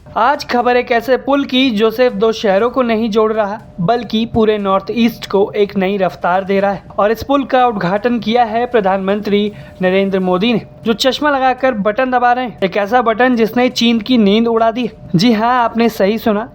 आज खबर एक ऐसे पुल की जो सिर्फ दो शहरों को नहीं जोड़ रहा बल्कि पूरे नॉर्थ ईस्ट को एक नई रफ्तार दे रहा है। और इस पुल का उद्घाटन किया है प्रधानमंत्री नरेंद्र मोदी ने, जो चश्मा लगाकर बटन दबा रहे हैं। एक ऐसा बटन जिसने चीन की नींद उड़ा दी है। जी हाँ, आपने सही सुना,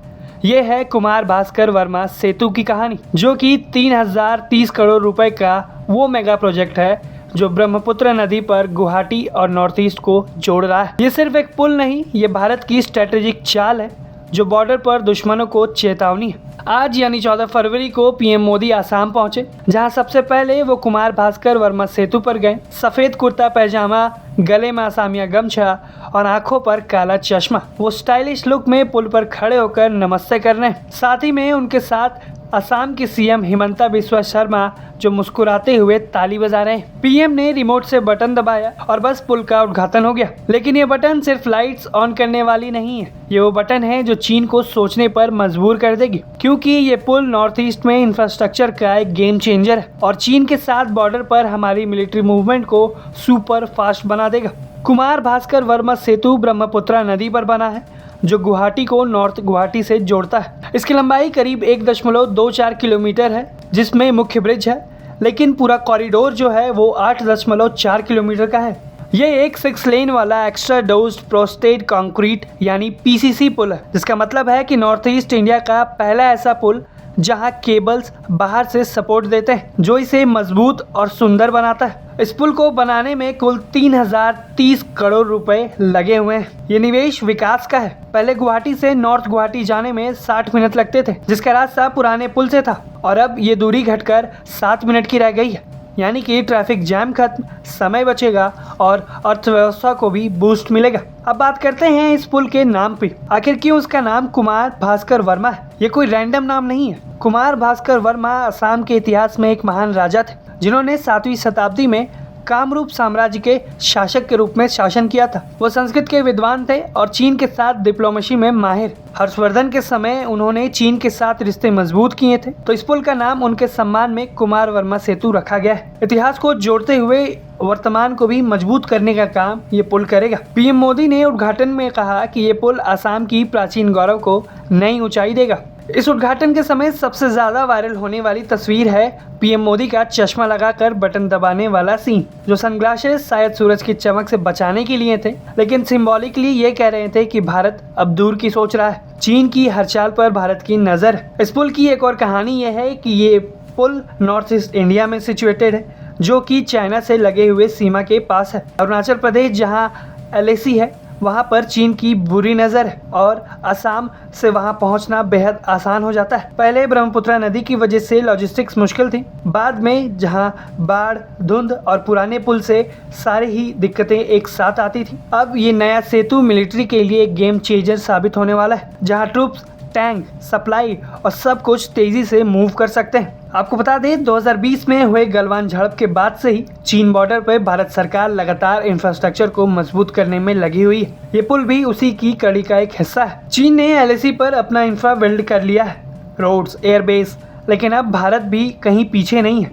ये है कुमार भास्कर वर्मा सेतु की कहानी, जो कि 3030 करोड़ रुपए का वो मेगा प्रोजेक्ट है जो ब्रह्मपुत्र नदी पर गुवाहाटी और नॉर्थ ईस्ट को जोड़ रहा है। ये सिर्फ एक पुल नहीं, ये भारत की स्ट्रेटेजिक चाल है जो बॉर्डर पर दुश्मनों को चेतावनी है। आज यानी 14 फरवरी को पीएम मोदी आसाम पहुंचे, जहां सबसे पहले वो कुमार भास्कर वर्मा सेतु पर गए। सफेद कुर्ता पैजामा, गले में आसामिया गमछा और आंखों पर काला चश्मा, वो स्टाइलिश लुक में पुल पर खड़े होकर नमस्ते कर रहे हैं। साथ ही में उनके साथ असम की सीएम हिमंता बिस्वा शर्मा, जो मुस्कुराते हुए ताली बजा रहे हैं। पीएम ने रिमोट से बटन दबाया और बस पुल का उद्घाटन हो गया। लेकिन ये बटन सिर्फ लाइट्स ऑन करने वाली नहीं है, ये वो बटन है जो चीन को सोचने पर मजबूर कर देगी, क्योंकि ये पुल नॉर्थ ईस्ट में इंफ्रास्ट्रक्चर का एक गेम चेंजर है और चीन के साथ बॉर्डर पर हमारी मिलिट्री मूवमेंट को सुपर फास्ट बना देगा। कुमार भास्कर वर्मा सेतु ब्रह्मपुत्र नदी पर बना है, जो गुवाहाटी को नॉर्थ गुवाहाटी से जोड़ता है। इसकी लंबाई करीब 1.24 किलोमीटर है, जिसमें मुख्य ब्रिज है, लेकिन पूरा कॉरिडोर जो है वो 8.4 किलोमीटर का है। ये एक 6 लेन वाला एक्स्ट्रा डोज्ड प्रोस्टेड कंक्रीट यानी पीसीसी पुल है, जिसका मतलब है कि नॉर्थ ईस्ट इंडिया का पहला ऐसा पुल जहां केबल्स बाहर से सपोर्ट देते हैं, जो इसे मजबूत और सुंदर बनाता है। इस पुल को बनाने में कुल 3030 करोड़ रुपए लगे हुए हैं। ये निवेश विकास का है। पहले गुवाहाटी से नॉर्थ गुवाहाटी जाने में 60 मिनट लगते थे, जिसका रास्ता पुराने पुल से था, और अब ये दूरी घटकर 7 मिनट की रह गई है। यानी कि ट्रैफिक जैम खत्म, समय बचेगा और अर्थव्यवस्था को भी बूस्ट मिलेगा। अब बात करते हैं इस पुल के नाम पे। आखिर क्यों इसका नाम कुमार भास्कर वर्मा है? ये कोई रैंडम नाम नहीं है। कुमार भास्कर वर्मा असम के इतिहास में एक महान राजा थे, जिन्होंने 7वीं शताब्दी में कामरूप साम्राज्य के शासक के रूप में शासन किया था। वो संस्कृत के विद्वान थे और चीन के साथ डिप्लोमेसी में माहिर। हर्षवर्धन के समय उन्होंने चीन के साथ रिश्ते मजबूत किए थे, तो इस पुल का नाम उनके सम्मान में कुमार वर्मा सेतु रखा गया है। इतिहास को जोड़ते हुए वर्तमान को भी मजबूत करने का काम ये पुल करेगा। पीएम मोदी ने उद्घाटन में कहा कि ये पुल असम की प्राचीन गौरव को नई ऊंचाई देगा। इस उद्घाटन के समय सबसे ज्यादा वायरल होने वाली तस्वीर है पीएम मोदी का चश्मा लगाकर बटन दबाने वाला सीन, जो सनग्लासेस शायद सूरज की चमक से बचाने के लिए थे, लेकिन सिंबॉलिकली ये कह रहे थे कि भारत अब दूर की सोच रहा है। चीन की हर चाल पर भारत की नजर है। इस पुल की एक और कहानी यह है कि ये पुल नॉर्थ ईस्ट इंडिया में सिचुएटेड है, जो कि चाइना से लगे हुए सीमा के पास है। अरुणाचल प्रदेश जहाँ LAC है, वहाँ पर चीन की बुरी नज़र है और असम से वहाँ पहुँचना बेहद आसान हो जाता है। पहले ब्रह्मपुत्र नदी की वजह से लॉजिस्टिक्स मुश्किल थी, बाद में जहाँ बाढ़, धुंध और पुराने पुल से सारी ही दिक्कतें एक साथ आती थी। अब ये नया सेतु मिलिट्री के लिए एक गेम चेंजर साबित होने वाला है, जहाँ ट्रूप्स, टैंक, सप्लाई और सब कुछ तेजी से मूव कर सकते हैं। आपको बता दें, 2020 में हुए गलवान झड़प के बाद से ही चीन बॉर्डर पर भारत सरकार लगातार इंफ्रास्ट्रक्चर को मजबूत करने में लगी हुई है। ये पुल भी उसी की कड़ी का एक हिस्सा है। चीन ने LAC पर अपना इंफ्रा बिल्ड कर लिया है, रोड्स, एयरबेस, लेकिन अब भारत भी कहीं पीछे नहीं है।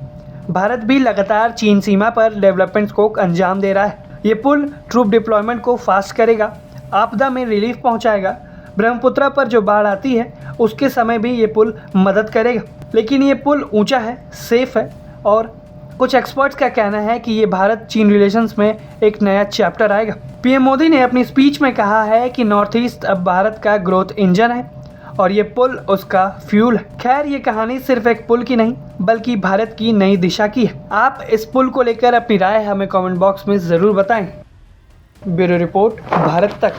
भारत भी लगातार चीन सीमा पर डेवलपमेंट को अंजाम दे रहा है। ये पुल ट्रूप डिप्लॉयमेंट को फास्ट करेगा, आपदा में रिलीफ पहुँचाएगा, ब्रह्मपुत्र पर जो बाढ़ आती है उसके समय भी ये पुल मदद करेगा। लेकिन ये पुल ऊंचा है, सेफ है और कुछ एक्सपर्ट्स का कहना है कि ये भारत चीन रिलेशंस में एक नया चैप्टर आएगा। पीएम मोदी ने अपनी स्पीच में कहा है कि नॉर्थ ईस्ट अब भारत का ग्रोथ इंजन है और ये पुल उसका फ्यूल है। खैर, ये कहानी सिर्फ एक पुल की नहीं बल्कि भारत की नई दिशा की है। आप इस पुल को लेकर अपनी राय हमें कमेंट बॉक्स में ज़रूर बताएं। ब्यूरो रिपोर्ट, भारत तक।